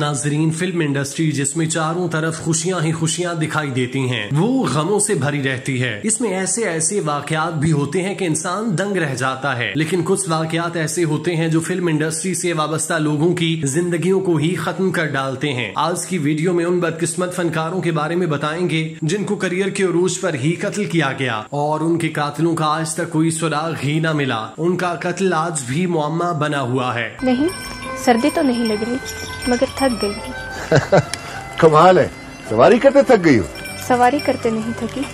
नाजरीन, film industry जिसमें चारों तरफ खुशियां ही खुशियां दिखाई देती हैं, वो गमों से भरी रहती है। इसमें ऐसे ऐसे वाकयात भी होते हैं कि इंसान दंग रह जाता है, लेकिन कुछ वाकयात ऐसे होते हैं जो फिल्म इंडस्ट्री से वाबस्ता लोगों की जिंदगियों को ही खत्म कर डालते हैं। आज की वीडियो में उन बदकिस्मत फनकारों के बारे में बताएंगे जिनको करियर के उरूज पर ही कत्ल किया गया और उनके कातिलों का आज तक कोई सुराग ही न मिला। उनका कत्ल आज भी मुअम्मा बना हुआ है। नहीं, सर्दी तो नहीं लग रही, मगर थक गई। कमाल है, सवारी करते थक गई हो? सवारी करते नहीं थकी,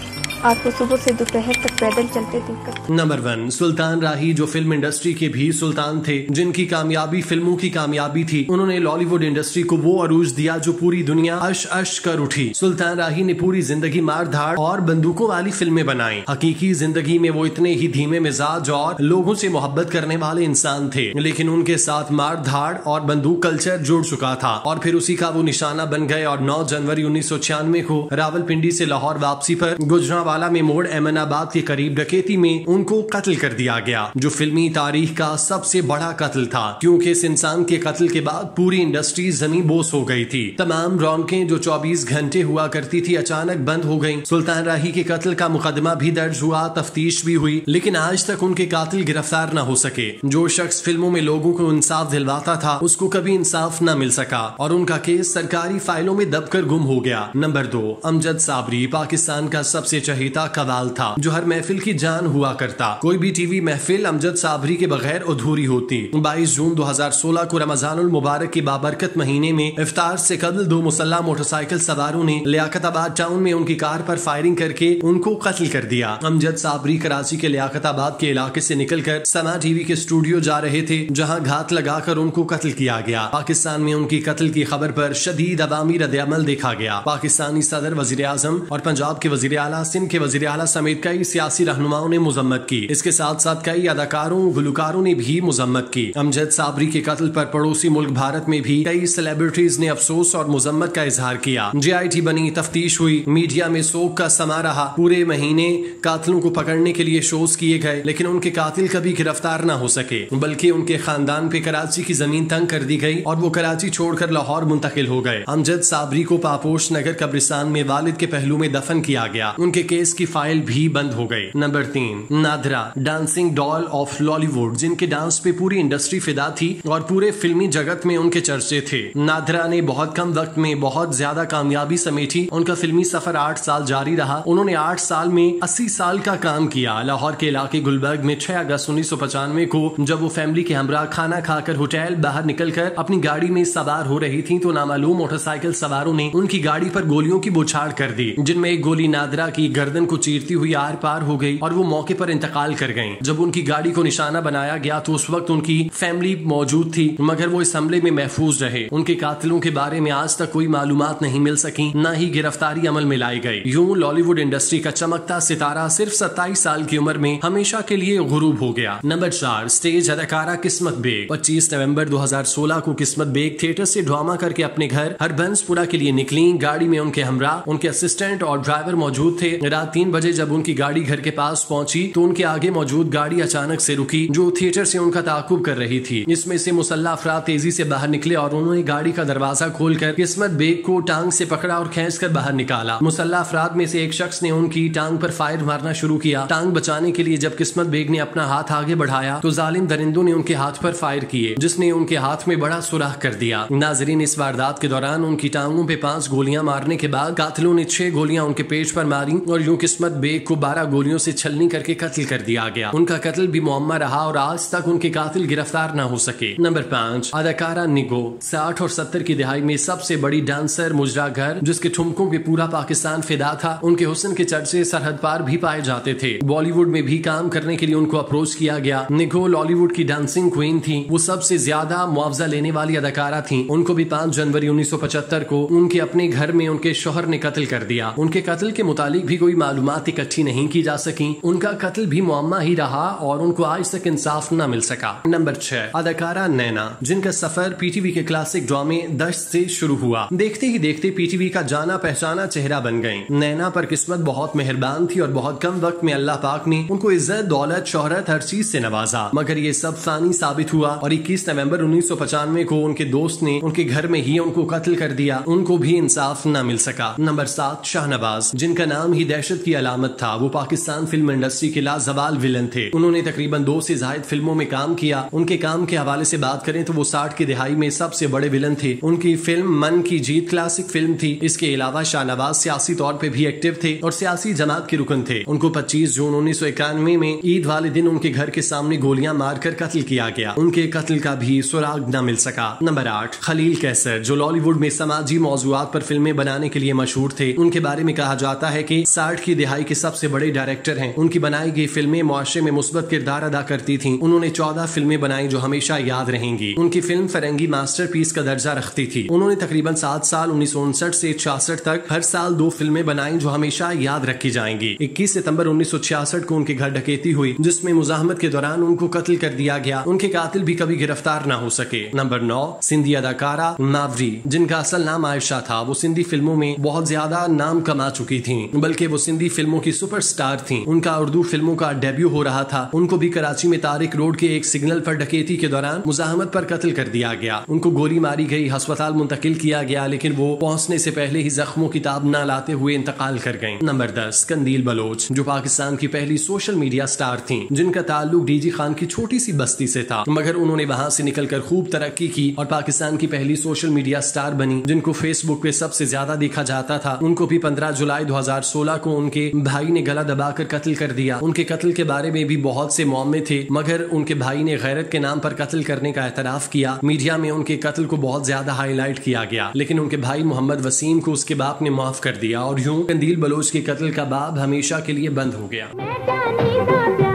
आपको सुबह से दोपहर तक पैदल चलते देखकर। नंबर 1, सुल्तान राही, जो फिल्म इंडस्ट्री के भी सुल्तान थे, जिनकी कामयाबी फिल्मों की कामयाबी थी। उन्होंने लॉलीवुड इंडस्ट्री को वो अरूज दिया जो पूरी दुनिया अश अश कर उठी। सुल्तान राही ने पूरी जिंदगी मार धाड़ और बंदूकों वाली फिल्में बनाई। हकीकी जिंदगी में वो इतने ही धीमे मिजाज और लोगों से मोहब्बत करने वाले इंसान थे, लेकिन उनके साथ मार धाड़ और बंदूक कल्चर जुड़ चुका था और फिर उसी का वो निशाना बन गए। और 9 जनवरी 1996 को रावलपिंडी से लाहौर वापसी पर गुजरावाला में मोड़ अहमदाबाद के करीब डकैती में उनको कत्ल कर दिया गया, जो फिल्मी तारीख का सबसे बड़ा कत्ल था, क्योंकि इस इंसान के कत्ल के बाद पूरी इंडस्ट्री जमी बोस हो गई थी। तमाम रौनकें जो 24 घंटे हुआ करती थी अचानक बंद हो गईं। सुल्तान राही के कत्ल का मुकदमा भी दर्ज हुआ, तफ्तीश भी हुई, लेकिन आज तक उनके कातिल गिरफ्तार न हो सके। जो शख्स फिल्मों में लोगों को इंसाफ दिलवाता था, उसको कभी इंसाफ न मिल सका और उनका केस सरकारी फाइलों में दबकर गुम हो गया। नंबर 2, अमजद साबरी, पाकिस्तान का सबसे चहेता कवाल था, जो हर महफिल की जान हुआ करता। कोई भी टीवी महफिल अमजद साबरी के बगैर अधूरी होती। 22 जून 2016 को रमजानुल मुबारक के बाबरकत महीने में इफ्तार से कबल 2 मुसल्ला मोटरसाइकिल सवारों ने लियाकताबाद टाउन में उनकी कार पर फायरिंग करके उनको कत्ल कर दिया। अमजद साबरी कराची के लियाकताबाद के इलाके से निकलकर समा टीवी के स्टूडियो जा रहे थे, जहां घात लगाकर उनको कत्ल किया गया। पाकिस्तान में उनकी कत्ल की खबर पर शदीद अवामी रद्द-ए-अमल देखा गया। पाकिस्तानी सदर, वजीर आजम और पंजाब के वजीर आला, सिंध के वजीर आला समेत कई सियासी रहनुमाओं ने मुजम्मत की। इसके साथ साथ कई अदाकारों, गुलकारों ने भी मुजम्मत की। अमजद साबरी के कत्ल पर पड़ोसी मुल्क भारत में भी कई सेलिब्रिटीज ने अफसोस और मुजम्मत का इजहार किया। JIT बनी, तफ्तीश हुई, मीडिया में सोग का समा रहा। पूरे महीने कातिलों को पकड़ने के लिए शोज किए गए, लेकिन उनके कातिल कभी गिरफ्तार न हो सके, बल्कि उनके खानदान पे कराची की जमीन तंग कर दी गई और वो कराची छोड़कर लाहौर मुंतकिल हो गए। अमजद साबरी को पापोश नगर कब्रिस्तान में वालिद के पहलू में दफन किया गया। उनके केस की फाइल भी बंद हो गई। Number 3, Nadra, dancing doll of Lollywood, जिनके डांस पे पूरी इंडस्ट्री फिदा थी और पूरे फिल्मी जगत में उनके चर्चे थे। नादरा ने बहुत कम वक्त में बहुत ज्यादा कामयाबी समेटी। उनका फिल्मी सफर 8 साल जारी रहा। उन्होंने 8 साल में 80 साल का काम किया। लाहौर के इलाके गुलबर्ग में 6 अगस्त 1995 को जब वो फैमिली के हमरा खाना खाकर होटल बाहर निकलकर अपनी गाड़ी में सवार हो रही थी, तो नामालूम मोटरसाइकिल सवारों ने उनकी गाड़ी पर गोलियों की बौछार कर दी, जिनमें एक गोली नादरा की गर्दन को चीरती हुई आर पार हो गई और वो मौके पर इंतकाल कर गईं। जब उनकी गाड़ी को निशाना बनाया गया तो उस वक्त उनकी फैमिली मौजूद थी, मगर वो इस हमले में महफूज रहे। उनके कातिलों के बारे में आज तक कोई मालूमात नहीं मिल सकी, न ही गिरफ्तारी अमल में लाई गई। यूं लॉलीवुड इंडस्ट्री का चमकता सितारा सिर्फ 27 साल की उम्र में हमेशा के लिए गुरूब हो गया। नंबर 4, स्टेज अदाकारा किस्मत बेग। 25 नवंबर 2016 को किस्मत बेग थिएटर से ड्रामा करके अपने घर हरबंसपुरा के लिए निकली। गाड़ी में उनके हमरा, उनके असिस्टेंट और ड्राइवर मौजूद थे। रात 3 बजे जब उनकी गाड़ी घर के पास पहुंची तो उनके आगे मौजूद गाड़ी अचानक से रुकी, जो थिएटर से उनका ताकुब कर रही थी। इसमें से मुसल्ला अफराद तेजी से बाहर निकले और उन्होंने गाड़ी का दरवाजा खोलकर किस्मत बेग को टांग से पकड़ा और खींचकर बाहर निकाला। मुसल्ला अफराद में से एक शख्स ने उनकी टांग पर फायर मारना शुरू किया। टांग बचाने के लिए जब किस्मत बेग ने अपना हाथ आगे बढ़ाया तो जालिम दरिंदों ने उनके हाथ पर फायर किए, जिसने उनके हाथ में बड़ा सुराख कर दिया। नाजरीन, इस वारदात के दौरान उनकी टांगों पे 5 गोलियां मारने के बाद कातिलों ने 6 गोलियां उनके पेट पर मारी और यूं किस्मत बेग को 12 गोलियों से छलनी करके कत्ल कर दिया गया। उनका कत्ल भी मुअम्मा रहा और आज तक उनके कातिल गिरफ्तार न हो सके। नंबर 5, अदाकारा निगो, 60 और 70 की दिहाई में सबसे बड़ी डांसर, मुजरागर, जिसके ठुमकों पे पूरा पाकिस्तान फिदा था। उनके हुस्न के चर्चे सरहद पार भी पाए जाते थे। बॉलीवुड में भी काम करने के लिए उनको अप्रोच किया गया। निगो लॉलीवुड की डांसिंग क्वीन थी। वो सबसे ज्यादा मुआवजा लेने वाली अदाकारा थी। उनको भी 5 जनवरी 1975 को उनके अपने घर में उनके शोहर ने कत्ल कर दिया। उनके कत्ल के मुतालिक भी कोई मालूमात इकट्ठी नहीं की जा सकी। उनका कत्ल भी मुअम्मा ही रहा और उनको आज तक इंसाफ न मिल सका। नंबर 6, अदाकारा नैना, जिनका सफर पीटीवी के क्लासिक ड्रामे दश्त से शुरू हुआ। देखते ही देखते पीटीवी का जाना पहचाना चेहरा बन गयी। नैना पर किस्मत बहुत मेहरबान थी और बहुत कम वक्त में अल्लाह पाक ने उनको इज्जत, दौलत, शोहरत, हर चीज से नवाजा। मगर ये सब फानी साबित हुआ और 21 नवंबर 1995 को उनके दोस्त ने उनके घर में ही उनको कत्ल कर दिया। उनको भी इंसाफ न मिल सका। नंबर 7, शाहनवाज, जिनका नाम ही दहशत की अलामत था। वो पाकिस्तान फिल्म इंडस्ट्री के लाजवाल विलन थे। उन्होंने तकरीबन 2 से ज्यादा फिल्मों में काम किया। उनके काम के हवाले से बात करें तो वो 60 की दिहाई में सबसे बड़े विलन थे। उनकी फिल्म मन की जीत क्लासिक फिल्म थी। इसके अलावा शाहनवाज सियासी तौर पे भी एक्टिव थे और सियासी जमात के रुकन थे। उनको 25 जून 1991 में ईद वाले दिन उनके घर के सामने गोलियां मारकर कत्ल किया गया। उनके कत्ल का भी सुराग न मिल सका। नंबर 8, खलील कैसर, जो लॉलीवुड में समाजी मौजूआत पर फिल्में बनाने के लिए मशहूर थे। उनके बारे में कहा जाता है कि 60 की दिहाई के सबसे बड़े डायरेक्टर हैं। उनकी बनाई गई फिल्में मुआशरे में मुस्बत किरदार अदा करती थीं। उन्होंने 14 फिल्में बनाई जो हमेशा याद रहेंगी। उनकी फिल्म फरंगी मास्टरपीस का दर्जा रखती थी। उन्होंने तकरीबन 7 साल 1959 से 66 तक हर साल 2 फिल्में बनाई जो हमेशा याद रखी जाएंगी। 21 सितंबर 1966 को उनके घर डकैती हुई जिसमें मुजाहमत के दौरान उनको कत्ल कर दिया गया। उनके कातिल भी कभी गिरफ्तार न हो सके। नंबर 9, सिंधी अदाकारा मावरी, जिनका असल नाम आयशा था। वो सिंधी फिल्मों में बहुत ज्यादा नाम कमा चुकी थी, बल्कि वो सिंधी फिल्मों की सुपरस्टार थी। उनका उर्दू फिल्मों का डेब्यू हो रहा था। उनको भी कराची में तारिक रोड के एक सिग्नल पर डकैती के दौरान मुजाहमत पर कत्ल कर दिया गया। उनको गोली मारी गई, अस्पताल मुंतकिल किया गया, लेकिन वो पहुंचने से पहले ही जख्मों की ताब न लाते हुए इंतकाल कर गयी। नंबर 10, कंदील बलोच, जो पाकिस्तान की पहली सोशल मीडिया स्टार थी, जिनका ताल्लुक डीजी खान की छोटी सी बस्ती से था, मगर उन्होंने वहां से निकलकर खूब तरक्की की और पाकिस्तान की पहली सोशल मीडिया स्टार बनी, जिनको फेसबुक पे सबसे ज्यादा देखा जाता था। उनको भी 15 जुलाई 2016 को उनके भाई ने गला दबाकर कत्ल कर दिया। उनके कत्ल के बारे में भी बहुत से मौमे थे, मगर उनके भाई ने गैरत के नाम पर कत्ल करने का एतराफ किया। मीडिया में उनके कत्ल को बहुत ज्यादा हाईलाइट किया गया, लेकिन उनके भाई मोहम्मद वसीम को उसके बाप ने माफ कर दिया और यूं कंदील बलोच के कत्ल का बाब हमेशा के लिए बंद हो गया।